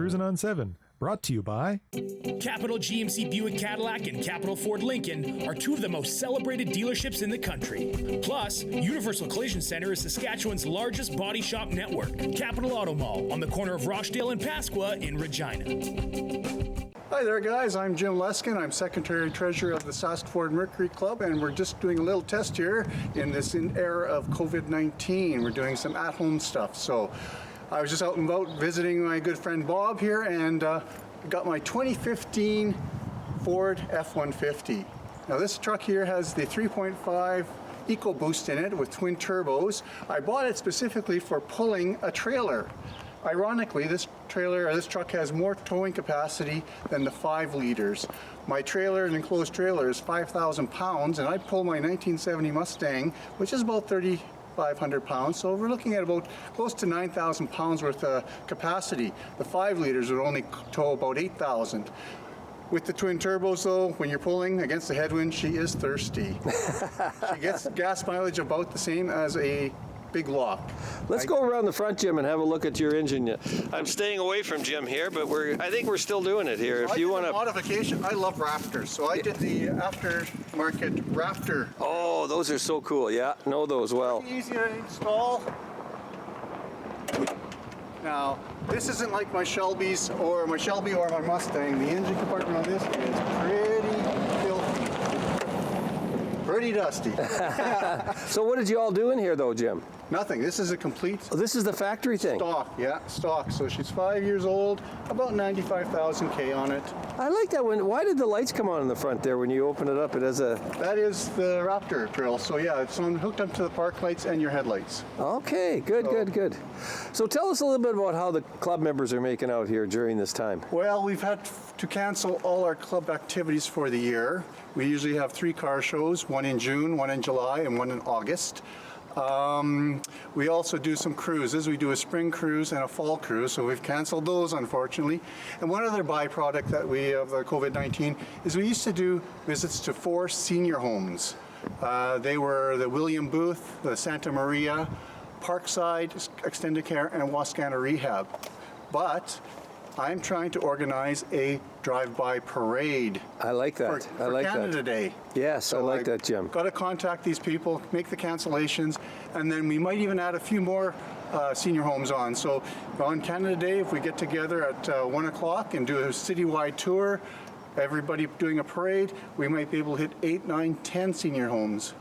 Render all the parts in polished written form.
Cruisin' on 7, brought to you by Capital GMC Buick Cadillac and Capital Ford Lincoln are two of the most celebrated dealerships in the country. Plus, Universal Collision Center is Saskatchewan's largest body shop network. Capital Auto Mall on the corner of Rochdale and Pasqua in Regina. Hi there guys, I'm Jim Leskin. I'm Secretary Treasurer of the Sask Ford Mercury Club, and we're just doing a little test here in this era of COVID-19. We're doing some at-home stuff. So I was just out and about visiting my good friend Bob here, and got my 2015 Ford F-150. Now this truck here has the 3.5 EcoBoost in it with twin turbos. I bought it specifically for pulling a trailer. Ironically, this truck has more towing capacity than the 5 liters. My trailer, an enclosed trailer, is 5,000 pounds, and I pull my 1970 Mustang, which is about 3,500 pounds. So we're looking at about close to 9,000 pounds worth of capacity. The 5 liters would only tow about 8,000. With the twin turbos though, when you're pulling against the headwind, she is thirsty. She gets gas mileage about the same as a big lock. Let's go around the front, Jim, and have a look at your engine. I'm staying away from Jim here, but I think we're still doing it here. If you want a modification, I love Raptors, so I did the aftermarket Raptor. Oh, those are so cool. Yeah, know those well. Easy to install. Now, this isn't like my Shelby or my Mustang. The engine compartment on this is pretty filthy. Pretty dusty. So what did you all do in here though, Jim? Nothing. This is a complete... Oh, this is the factory thing? Stock, yeah, stock. So she's 5 years old, about 95,000 K on it. I like that one. Why did the lights come on in the front there when you open it up? It has a... That is the Raptor grill. So yeah, it's hooked up to the park lights and your headlights. Okay, good. So tell us a little bit about how the club members are making out here during this time. Well, we've had to cancel all our club activities for the year. We usually have 3 car shows, one in June, one in July, and one in August. We also do some cruises. We do a spring cruise and a fall cruise, so we've canceled those, unfortunately. And one other byproduct that we have the COVID-19 is we used to do visits to 4 senior homes. They were the William Booth, the Santa Maria, Parkside Extended Care, and Wascana Rehab. But I'm trying to organize a drive-by parade. I like that. For Canada Day. Yes, so I like that, Jim. Got to contact these people, make the cancellations, and then we might even add a few more senior homes on. So on Canada Day, if we get together at 1 o'clock and do a citywide tour, everybody doing a parade, we might be able to hit 8, 9, 10 senior homes.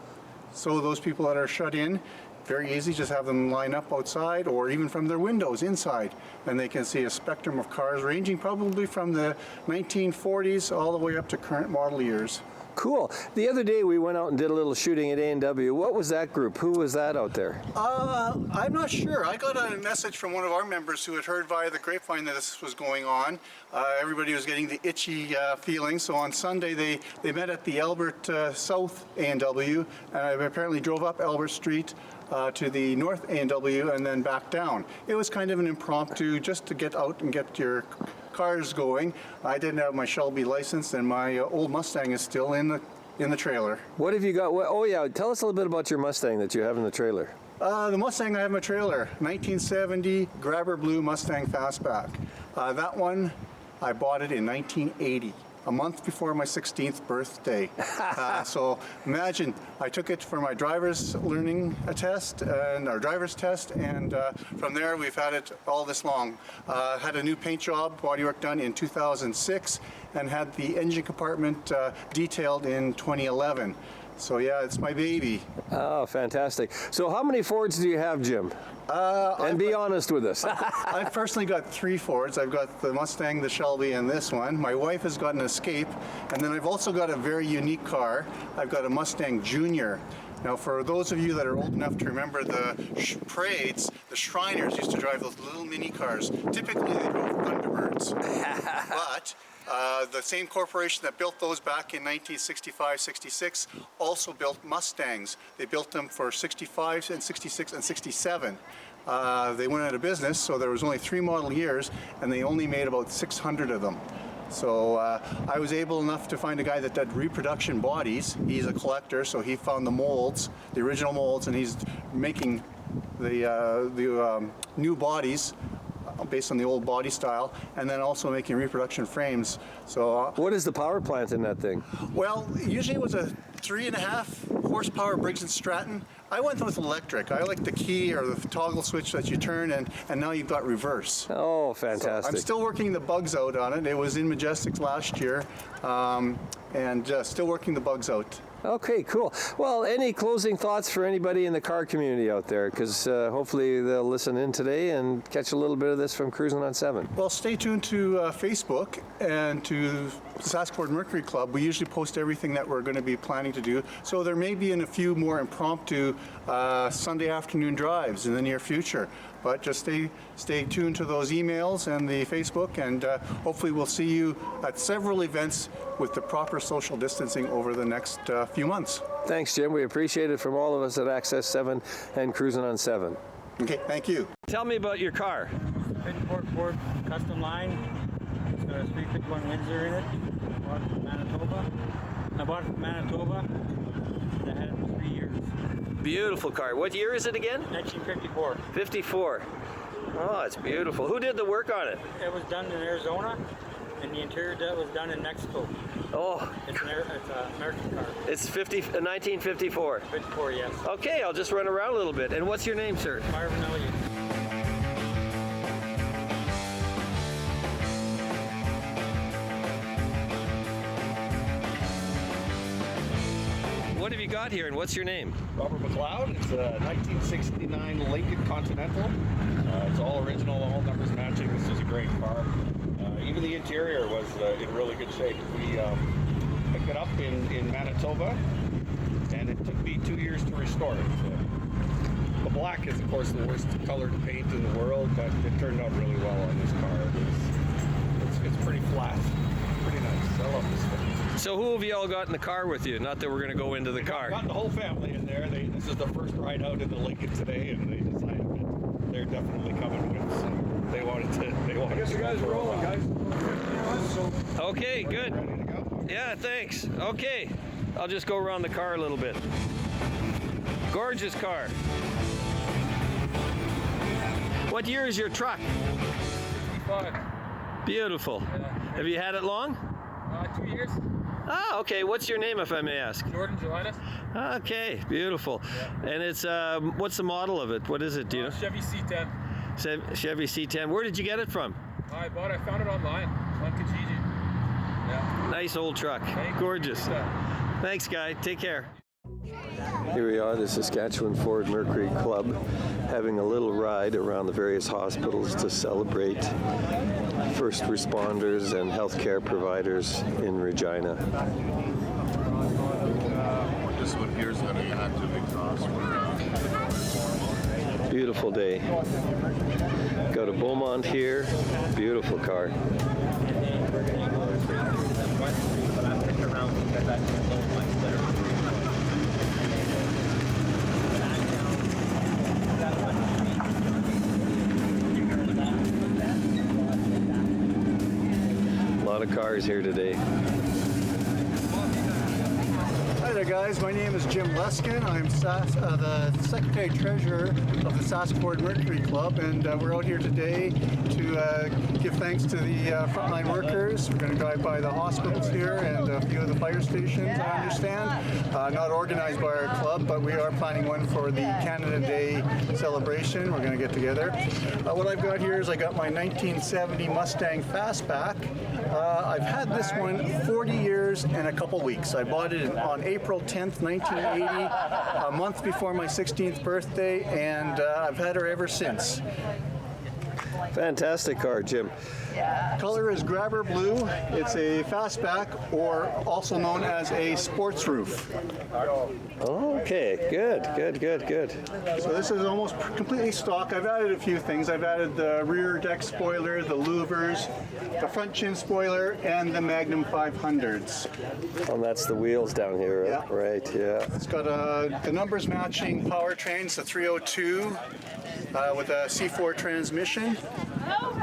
So those people that are shut in, very easy, just have them line up outside or even from their windows inside, and they can see a spectrum of cars ranging probably from the 1940s all the way up to current model years. Cool. The other day we went out and did a little shooting at A&W. What was that group? Who was that out there? I'm not sure. I got a message from one of our members who had heard via the grapevine that this was going on. Everybody was getting the itchy feeling, so on Sunday they met at the Albert South A&W, and I apparently drove up Albert Street to the North A&W and then back down. It was kind of an impromptu just to get out and get your cars going. I didn't have my Shelby license, and my old Mustang is still in the trailer. What have you got? Oh yeah, tell us a little bit about your Mustang that you have in the trailer. The Mustang I have in my trailer, 1970 Grabber Blue Mustang Fastback. That one, I bought it in 1980. A month before my 16th birthday. So imagine, I took it for my driver's learning test and our driver's test, and from there we've had it all this long. Had a new paint job, bodywork done in 2006, and had the engine compartment detailed in 2011. So yeah, it's my baby. Oh, fantastic. So how many Fords do you have, Jim? And be honest with us. I've personally got 3 Fords. I've got the Mustang, the Shelby, and this one. My wife has got an Escape, and then I've also got a very unique car. I've got a Mustang Junior. Now, for those of you that are old enough to remember the parades, the Shriners used to drive those little mini cars. Typically, they drove Thunderbirds. But the same corporation that built those back in 1965-66 also built Mustangs. They built them for 65 and 66 and 67. They went out of business, so there was only 3 model years, and they only made about 600 of them. So I was able enough to find a guy that did reproduction bodies. He's a collector, so he found the molds, the original molds, and he's making the new bodies based on the old body style, and then also making reproduction frames. So What is the power plant in that thing? well, usually it was a 3.5 horsepower Briggs & Stratton. I went with electric. I like the key or the toggle switch that you turn, and now you've got reverse. Oh, So fantastic. I'm still working the bugs out on it. It was in Majestics last year, and still working the bugs out. Okay, cool. Well, any closing thoughts for anybody in the car community out there? Because hopefully they'll listen in today and catch a little bit of this from Cruising on 7. Well, stay tuned to Facebook and to the Saskford Mercury Club. We usually post everything that we're going to be planning to do. So there may be a few more impromptu Sunday afternoon drives in the near future. But just stay tuned to those emails and the Facebook, and hopefully we'll see you at several events with the proper social distancing over the next few months. Thanks, Jim. We appreciate it from all of us at Access 7 and Cruising on 7. Okay, thank you. Tell me about your car. 54 Ford custom line. It's got a 351 Windsor in it. I bought it from Manitoba. I had it for 3 years. Beautiful car. What year is it again? 1954. 54. Oh, it's beautiful. Who did the work on it? It was done in Arizona, and the interior was done in Mexico. Oh, It's an American car. it's 1954. 54, yes. Okay, I'll just run around a little bit. And what's your name, sir? Marvin Elliott. What have you got here, and what's your name? Robert McLeod. It's a 1969 Lincoln Continental. It's all original, all numbers matching. This is a great car. Even the interior was in really good shape. We picked it up in Manitoba, and it took me 2 years to restore it. The black is, of course, the worst color to paint in the world, but it turned out really well on this car. It's pretty flat. Pretty nice. I love this thing. So who have you all got in the car with you? Not that we're going to go into the car. Got the whole family in there. This is the first ride out in the Lincoln today, and they decided that they're definitely coming with us. They wanted to. I guess you guys are rolling, guys. Okay, good. Ready to go? Yeah, thanks. Okay, I'll just go around the car a little bit. Gorgeous car. What year is your truck? 55. Beautiful. Have you had it long? 2 years. Ah, okay. What's your name, if I may ask? Jordan Gelinas. Okay, beautiful. And it's what's the model of it? What is it? Do you know? Chevy C10. Chevy C10. Where did you get it from? I found it online on Kijiji. Yeah. Nice old truck. Thank you. Gorgeous. Yeah. Thanks, guy. Take care. Here we are, the Saskatchewan Ford Mercury Club, having a little ride around the various hospitals to celebrate first responders and healthcare providers in Regina. This one here's got an active exhaust. Beautiful day. Go to Beaumont here. Beautiful car. A lot of cars here today. Hi there, guys. My name is Jim Leskin. I'm the Secretary Treasurer of the Saskford Mercury Club, and we're out here today to give thanks to the frontline workers. We're going to drive by the hospitals here and a few of the fire stations, I understand. Not organized by our club, but we are planning one for the Canada Day celebration. We're going to get together. What I've got here is I got my 1970 Mustang Fastback. I've had this one 40 years and a couple weeks. I bought it on April 10th, 1980, a month before my 16th birthday, and I've had her ever since. Fantastic car, Jim. Color is grabber blue. It's a fastback, or also known as a sports roof. Okay, good. So this is almost completely stock. I've added a few things. I've added the rear deck spoiler, the louvers, the front chin spoiler, and the Magnum 500s. And that's the wheels down here, right? Yeah. Right, yeah. It's got the numbers matching powertrains, the 302 with a C4 transmission.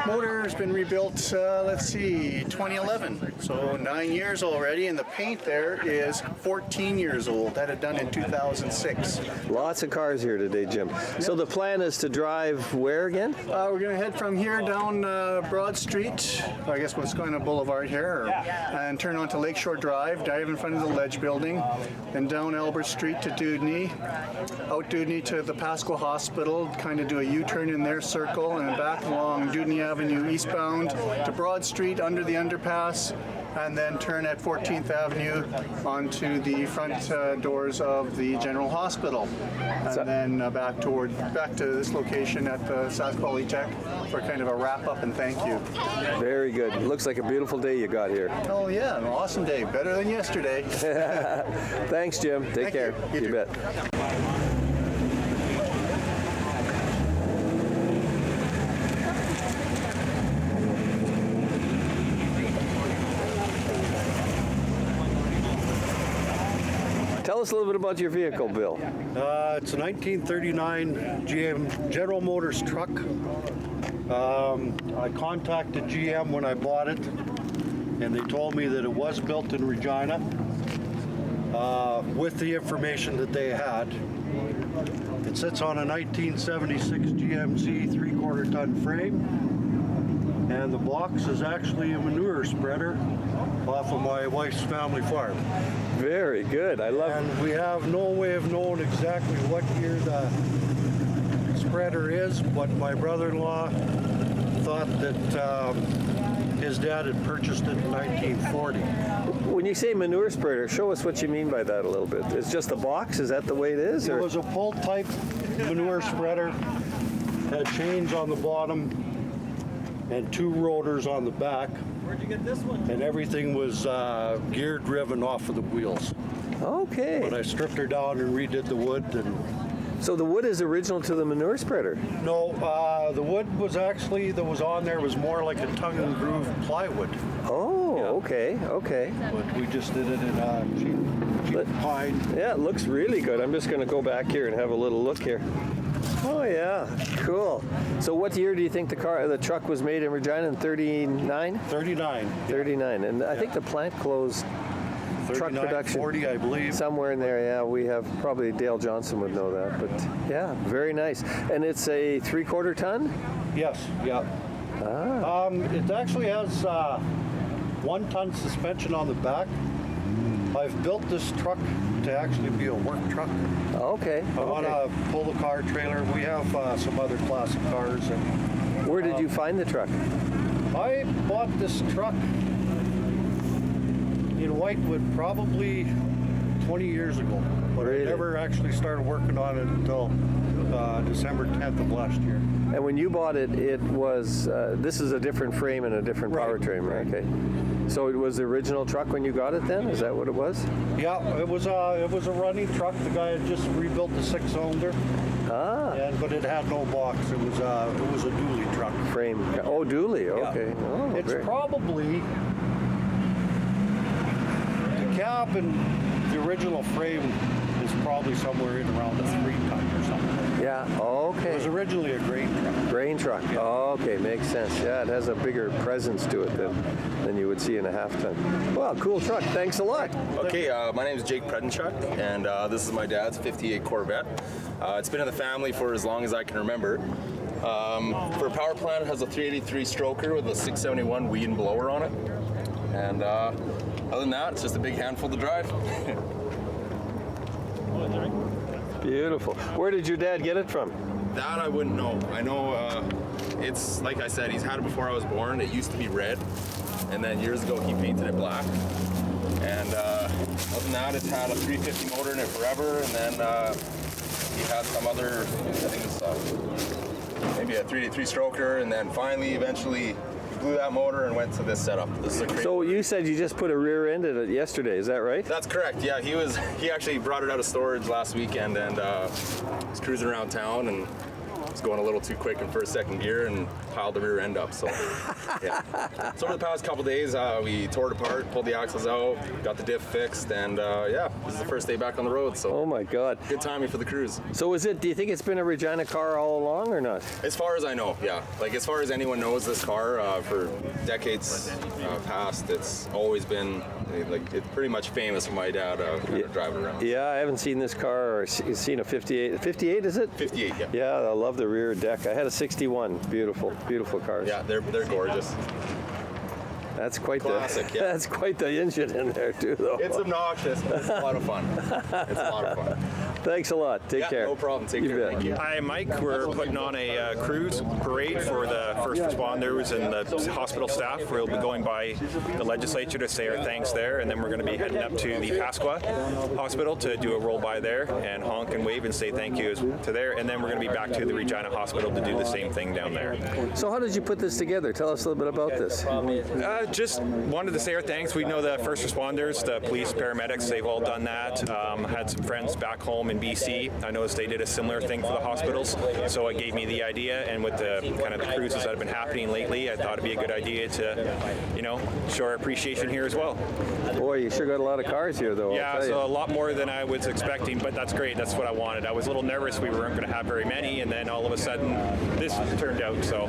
Motor's been rebuilt, let's see, 2011. So 9 years already, and the paint there is 14 years old. That had done in 2006. Lots of cars here today, Jim. So the plan is to drive where again? We're going to head from here down Broad Street, I guess Wisconsin Boulevard here, and turn onto Lakeshore Drive, dive in front of the Ledge Building, then down Albert Street to Dewdney, out Dewdney to the Pasco Hospital, kind of do a U-turn in their circle, and back along Dewdney Avenue eastbound to Broad Street under the underpass, and then turn at 14th Avenue onto the front doors of the General Hospital, and then back to this location at the Sask Polytech for kind of a wrap up and thank you. Very good. Looks like a beautiful day you got here. Oh yeah, an awesome day, better than yesterday. Thanks, Jim. Take care. You bet. Tell us a little bit about your vehicle, Bill. It's a 1939 GM General Motors truck. I contacted GM when I bought it, and they told me that it was built in Regina with the information that they had. It sits on a 1976 GMC 3/4 ton frame, and the box is actually a manure spreader off of my wife's family farm. Very good. I love it. And we have no way of knowing exactly what year the spreader is, but my brother-in-law thought that his dad had purchased it in 1940. When you say manure spreader, show us what you mean by that a little bit. It's just a box? Is that the way it is? It Or? was a pull-type manure spreader, had chains on the bottom and 2 rotors on the back. Where'd you get this one? And everything was gear driven off of the wheels. Okay. But I stripped her down and redid the wood. And So the wood is original to the manure spreader? no, the wood was actually, that was on there was more like a tongue and groove plywood. Oh, Yeah. okay. But we just did it in cheap pine. Yeah, it looks really good. I'm just going to go back here and have a little look here. Oh yeah, cool. So what year do you think the truck was made in Regina? In 39? 39. 39. And I think the plant closed 39, truck production 40, I believe. somewhere in there. Yeah, we have, probably Dale Johnson would know that, but yeah, very nice. And it's a 3/4 ton? Yes, yeah. It actually has 1 ton suspension on the back. I've built this truck to actually be a work truck. Okay. I want to pull the car trailer. We have some other classic cars. And Where did you find the truck? I bought this truck in Whitewood probably 20 years ago, but Really? I never actually started working on it until December 10th of last year. And when you bought it, it was, this is a different frame and a different Right, powertrain, right? Okay. So it was the original truck when you got it then? Is that what it was? Yeah, it was a running truck. The guy had just rebuilt the 6-cylinder, but it had no box. It was a dually truck. Frame. Oh, dually. Okay. Oh, It's very- probably the cab and the original frame is probably somewhere in around a 3-ton or something. Yeah. It Okay. was originally a grain truck. Grain truck. Oh, okay, makes sense. Yeah, it has a bigger presence to it than you would see in a 1/2 ton. Well, cool truck. Thanks a lot. Okay, my name is Jake Predenchuk, and this is my dad's 58 Corvette. It's been in the family for as long as I can remember. For a power plant, it has a 383 stroker with a 671 weed and blower on it. And other than that, it's just a big handful to drive. Beautiful. Where did your dad get it from? That I wouldn't know. I know it's, like I said, he's had it before I was born. It used to be red, and then years ago he painted it black. And other than that, it's had a 350 motor in it forever, and then he had some other, I think it's maybe a 383 stroker, and then finally, eventually, he blew that motor and went to this setup. This is a So you said you just put a rear end in it yesterday, is that right? That's correct. Yeah, he actually brought it out of storage last weekend and was cruising around town and was going a little too quick in first, second gear and piled the rear end up. So, yeah. So over the past couple days, we tore it apart, pulled the axles out, got the diff fixed, and yeah, this is the first day back on the road. So, oh my God, good timing for the cruise. So do you think it's been a Regina car all along or not? As far as I know, yeah. Like as far as anyone knows this car, for decades past, it's always been like it's pretty much famous for my dad driving around. Yeah, I haven't seen this car or seen a 58. 58 is it? 58, yeah. Yeah, I love the rear deck. I had a 61. Beautiful, beautiful cars. Yeah, they're gorgeous. That's quite classic. The, yeah. That's quite the engine in there too, though. It's obnoxious, but it's a lot of fun. It's a lot of fun. Thanks a lot. Take care. No problem. Take care. Thank you. Hi, Mike. We're putting on a cruise parade for the first responders and the hospital staff. We'll be going by the legislature to say our thanks there, and then we're going to be heading up to the Pasqua Hospital to do a roll by there and honk and wave and say thank you to there, and then we're going to be back to the Regina Hospital to do the same thing down there. So how did you put this together? Tell us a little bit about this. Just wanted to say our thanks. We know the first responders, the police, paramedics, they've all done that. Had some friends back home in BC. I noticed they did a similar thing for the hospitals, so it gave me the idea, and with the kind of the cruises that have been happening lately, I thought it'd be a good idea to, show our appreciation here as well. Boy, you sure got a lot of cars here, though. Yeah, so a lot more than I was expecting, but that's great. That's what I wanted. I was a little nervous we weren't going to have very many, and then all of a sudden, this turned out, so.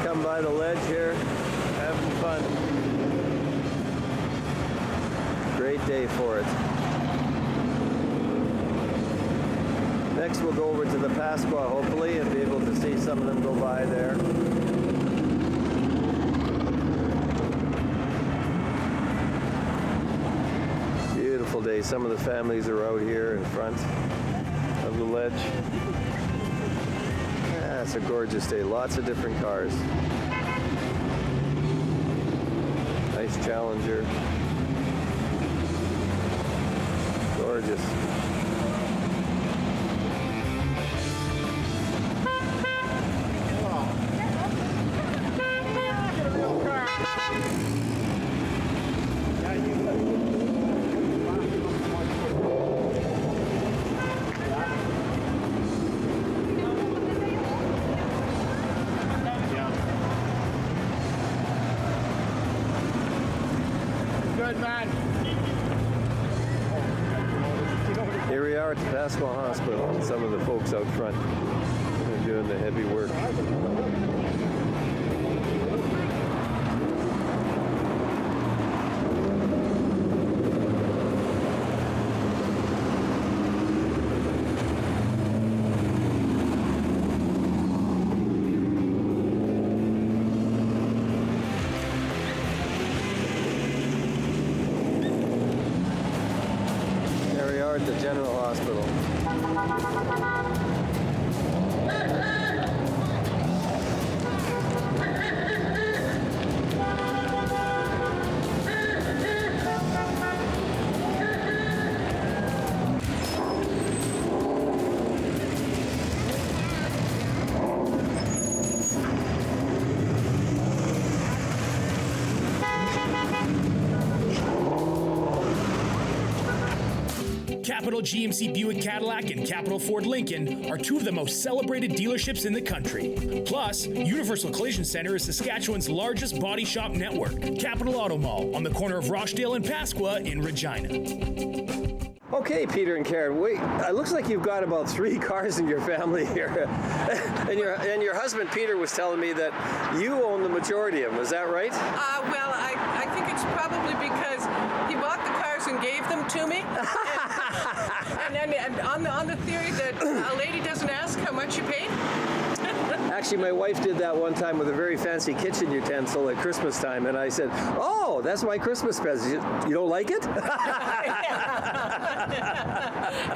Come by the ledge here, having fun. Great day for it. Next we'll go over to the Pasqua, hopefully, and be able to see some of them go by there. Beautiful day. Some of the families are out here in front of the ledge. It's a gorgeous day. Lots of different cars. Nice Challenger. Gorgeous. Here we are at the Pasqua Hospital, and some of the folks out front are doing the heavy work. At the General Hospital. Capital GMC Buick Cadillac and Capital Ford Lincoln are two of the most celebrated dealerships in the country. Plus, Universal Collision Center is Saskatchewan's largest body shop network. Capital Auto Mall on the corner of Rochdale and Pasqua in Regina. Okay, Peter and Karen, wait, it looks like you've got about 3 cars in your family here. and your husband, Peter, was telling me that you own the majority of them. Is that right? Well, I think it's probably because he bought the cars and gave them to me. And on the theory that a lady doesn't ask how much you paid. Actually, my wife did that one time with a very fancy kitchen utensil at Christmas time, and I said, "Oh, that's my Christmas present. You don't like it?"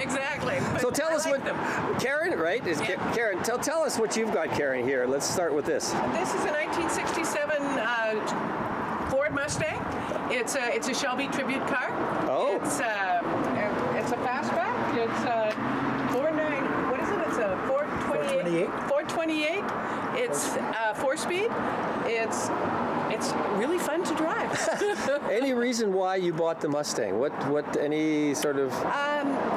Exactly. So tell us what, Karen, right? Karen, tell us what you've got, Karen. Here, let's start with this. This is a 1967 Ford Mustang. It's a Shelby tribute car. Oh. It's a fastback. It's a 4.9. What is it? It's a 428. 428. It's 4-speed. It's really fun to drive. Any reason why you bought the Mustang? What any sort of...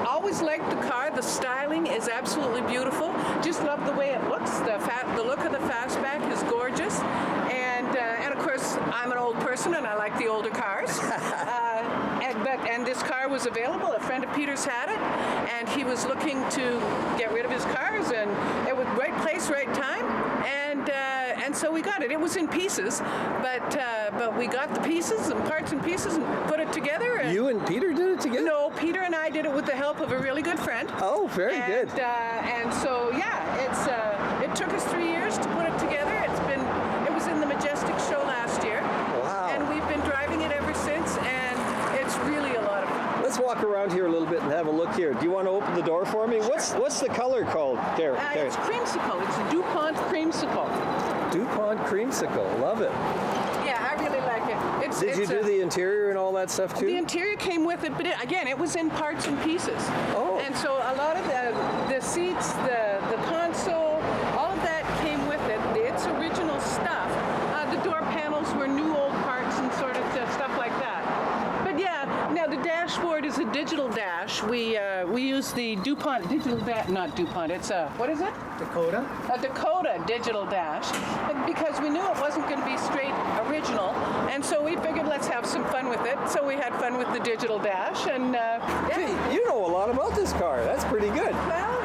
Always liked the car. The styling is absolutely beautiful. Just love the way it looks. The look of the fastback is gorgeous. And of course, I'm an old person and I like the older cars. And this car was available. A friend of Peter's had it, and he was looking to get rid of his cars, and it was right place, right time. And so we got it. It was in pieces, but we got the pieces and parts and pieces and put it together. And you and Peter did it together? No, Peter and I did it with the help of a really good friend. Oh, very good. And so yeah, it took us 3 years to put it together. It was in the Majestic show last year. Wow. And we've been driving it ever since, and it's really a lot of fun. Let's walk around here a little bit and have a look here. Do you want to open the door for me? Sure. What's the color called? There. It's creamsicle. It's a DuPont creamsicle. DuPont creamsicle. Love it. Yeah, I really like it. Did you do the interior and all that stuff too? The interior came with it, but again, it was in parts and pieces. Oh. And so a lot of the seats, the console, all of that came with it. It's original stuff. The door panels were new old parts and sort of stuff like that. But yeah, now the dashboard is a digital dash. We use the DuPont digital dash, not DuPont, it's what is it? Dakota. A Dakota digital dash, because we knew it wasn't going to be straight original, and so we figured let's have some fun with it. So we had fun with the digital dash, and Hey, you know a lot about this car. That's pretty good. well,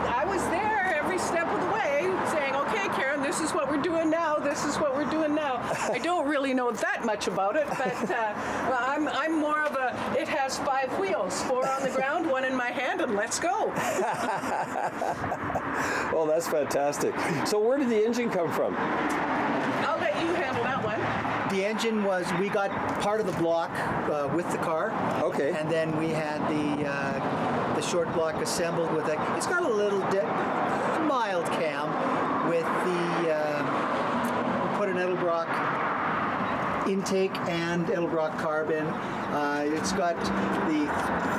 I was there every step of the way, saying, "Okay, Karen, this is what we're doing now. This is what we're doing now." I don't really know that much about it, but well, I'm more of a. It has 5 wheels, 4 on the ground, 1 in my hand, and let's go. Well, that's fantastic. So where did the engine come from? I'll let you handle that one. The engine we got part of the block with the car. Okay. And then we had the short block assembled with it. It's got a little mild cam with we put an Edelbrock intake and Edelbrock carb in. It's got the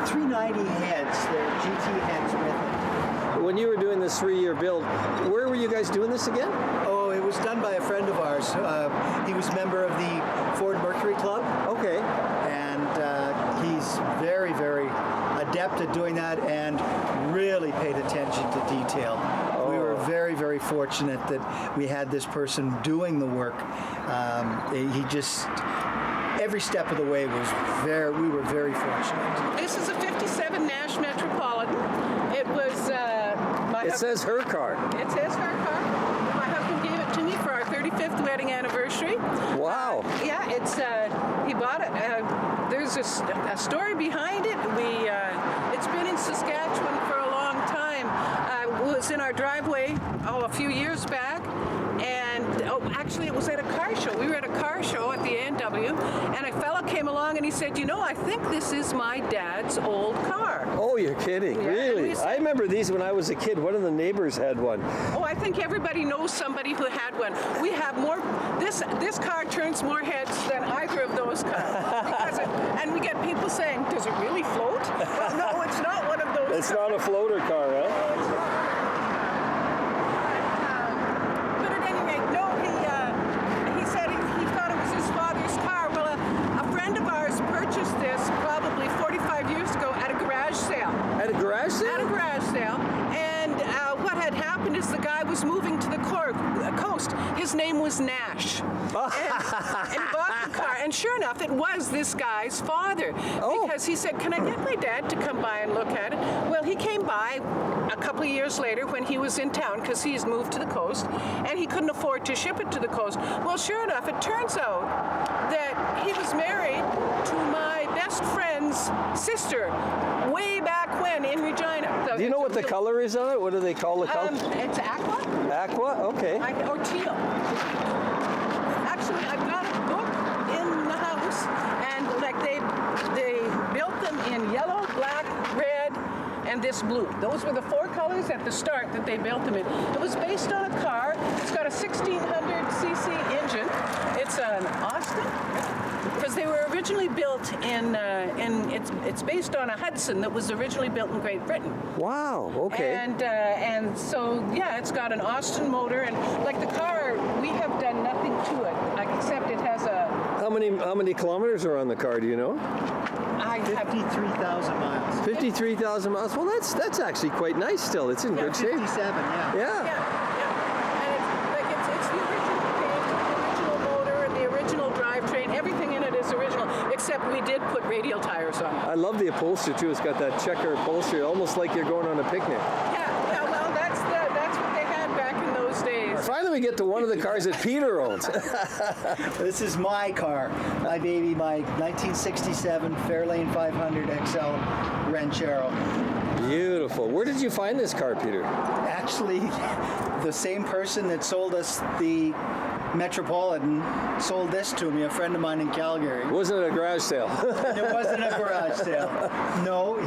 390 heads, the GT heads with it. When you were doing this 3-year build, where were you guys doing this again? Oh, it was done by a friend of ours. He was a member of the Ford Mercury Club. Okay. And he's very, very adept at doing that and really paid attention to detail. We were very, very fortunate that we had this person doing the work. He just, every step of the way we were very fortunate. This is a 57 Nash Metropolitan. It was It says her car. It says her car. My husband gave it to me for our 35th wedding anniversary. Wow. Yeah, it's he bought it. There's a story behind it. It's been in Saskatchewan for a long time. It was in our driveway a few years back. And actually it was at a car show. We were at a car show at the A&W, and a fella came along and he said, "You know, I think this is my dad's old car." Oh, you're kidding. Yeah, Really? I remember these when I was a kid. One of the neighbors had one. Oh, I think everybody knows somebody who had one. We have more. This car turns more heads than either of those cars. And we get people saying, "Does it really float?" Well, no, it's not one of those. It's not a floater car, huh? No, it's not. But at any rate, no, he said he thought it was his father's car. Well, a friend of ours purchased this probably 45 years ago at a garage sale. At a garage sale? At a garage sale. And what had happened is the guy was moving to the coast. His name was Nash. And he bought the car. And sure enough, it was this guy's father. Oh. Because he said, "Can I get my dad to come by and look at it?" Well, he came by a couple of years later when he was in town because he's moved to the coast and he couldn't afford to ship it to the coast. Well, sure enough, it turns out that he was married to my best friend's sister way back when in Regina. So Do you know what the color is on it? What do they call the color? It's aqua. Aqua? Okay. Or teal. Actually, I've got a book in the house, and like they built them in yellow, black, red, and this blue. Those were the 4 colors at the start that they built them in. It was based on a car. It's got a 1600cc engine. It's an Austin. Because they were originally built in it's based on a Hudson that was originally built in Great Britain. Wow, okay. And so, yeah, it's got an Austin motor, and like the car, we have done nothing to it, except it has a How many kilometers are on the car? Do you know? I 53,000 miles. 53,000 miles. Well, that's actually quite nice. Still, it's in good shape. 57, yeah. Yeah. And it's the original paint, the original motor, and the original drivetrain. Everything in it is original, except we did put radial tires on it. I love the upholstery too. It's got that checker upholstery, almost like you're going on a picnic. Yeah. Well, that's what they had back in those days. Finally, we get to one of the cars that Peter owns. This is my car, my baby, my 1967 Fairlane 500 XL Ranchero. Beautiful. Where did you find this car, Peter? Actually, the same person that sold us the Metropolitan sold this to me, a friend of mine in Calgary. Wasn't it a garage sale? It wasn't a garage sale. No,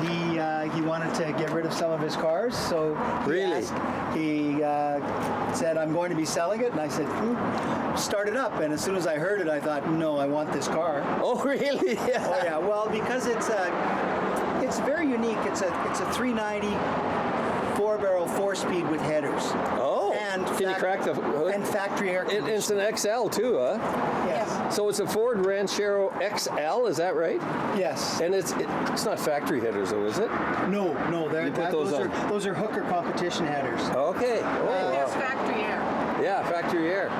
he wanted to get rid of some of his cars, so he said, I'm going to be selling it, and I said, start it up. And as soon as I heard it, I thought, no, I want this car. Oh, really? Yeah. Oh, yeah. Well, because it's very unique. It's a 390 4-barrel 4-speed with headers. Oh, and can you crack the hood? And factory air conditioning. It's an XL too, huh? Yes. So it's a Ford Ranchero XL, is that right? Yes. And it's not factory headers though, is it? No. Those are Hooker competition headers. Okay. It's factory air. Yeah, factory air.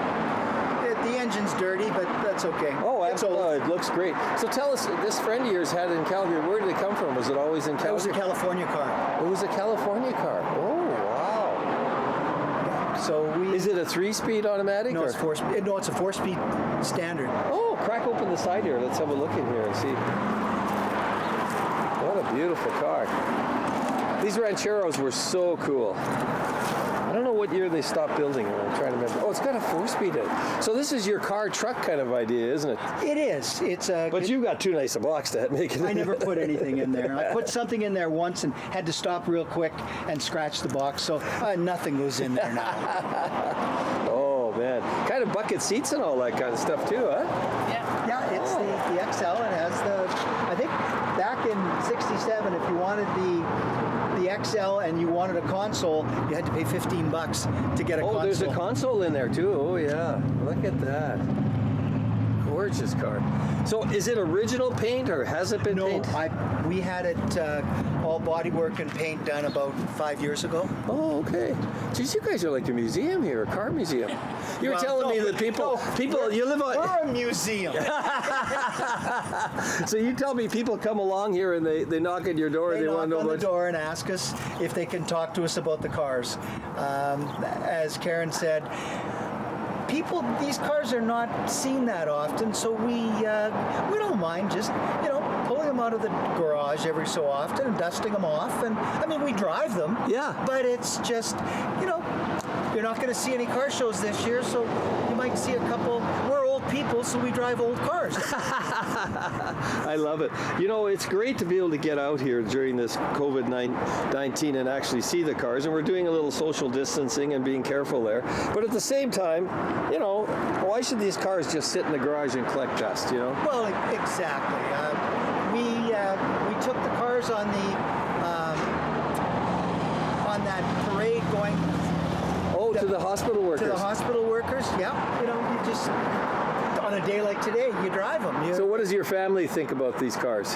The engine's dirty, but that's okay. Oh, absolutely. It looks great. So tell us, this friend of yours had it in Calgary. Where did it come from? Was it always in Calgary? It was a California car. It was a California car. Oh, wow. So Is it a 3-speed automatic? No, it's 4-speed. No, it's a 4-speed standard. Oh, crack open the side here. Let's have a look in here and see. What a beautiful car. These Rancheros were so cool. I don't know what year they stopped building them. I'm trying to remember. Oh, it's got a 4-speed in it. So this is your car truck kind of idea, isn't it? It is. But you've got too nice a box to make it. I never put anything in there. I put something in there once and had to stop real quick and scratch the box. So nothing goes in there now. Oh man, kind of bucket seats and all that kind of stuff too, huh? Yeah. Yeah, it's the XL. It has I think back in '67, if you wanted the XL and you wanted a console, you had to pay $15 to get a console. Oh, there's a console in there too. Oh yeah, look at that. Gorgeous car. So is it original paint or has it been painted? No, we had it all bodywork and paint done about 5 years ago. Oh, okay. Geez, you guys are like a museum here, a car museum. You were telling me that people, you live on... We're a museum. So you tell me people come along here and they knock at your door and they want to know on the door and ask us if they can talk to us about the cars. As Karen said, these cars are not seen that often, so we don't mind just pulling them out of the garage every so often and dusting them off. And I mean, we drive them. Yeah. But it's just you're not going to see any car shows this year, so you might see a couple. We're old people, so we drive old cars. I love it. It's great to be able to get out here during this COVID-19 and actually see the cars. And we're doing a little social distancing and being careful there. But at the same time, why should these cars just sit in the garage and collect dust, Well, exactly. We took the cars on that parade going... Oh, to the hospital workers. To the hospital workers, yeah. You just... On a day like today, you drive them. So what does your family think about these cars?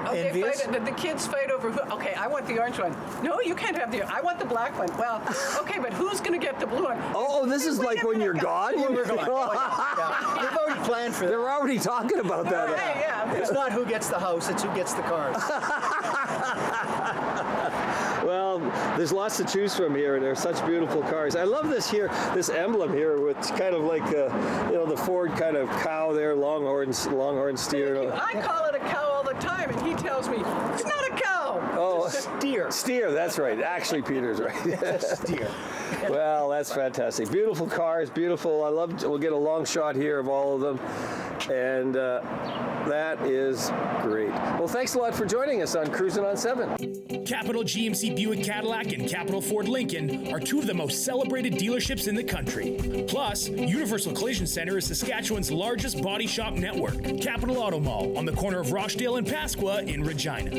Oh, the kids fight over okay, I want the orange one. No, you can't have I want the black one. Well, okay, but who's going to get the blue one? Oh, this is like when you're gone? When we're gone. Yeah. They've already planned for that. They're already talking about that. Yeah. It's not who gets the house, it's who gets the cars. Well, there's lots to choose from here, and they're such beautiful cars. I love this emblem here, with kind of like the Ford kind of cow there, longhorn steer. I call it a cow all the time, and he tells me it's not a cow. Oh, it's a steer. Steer, that's right. Actually, Peter's right. It's a steer. Well, that's fantastic. Beautiful cars, beautiful. We'll get a long shot here of all of them, and that is great. Well, thanks a lot for joining us on Cruising on 7. Capital GMC Buick Cadillac and Capital Ford Lincoln are two of the most celebrated dealerships in the country. Plus, Universal Collision Center is Saskatchewan's largest body shop network. Capital Auto Mall on the corner of Rochdale and Pasqua in Regina.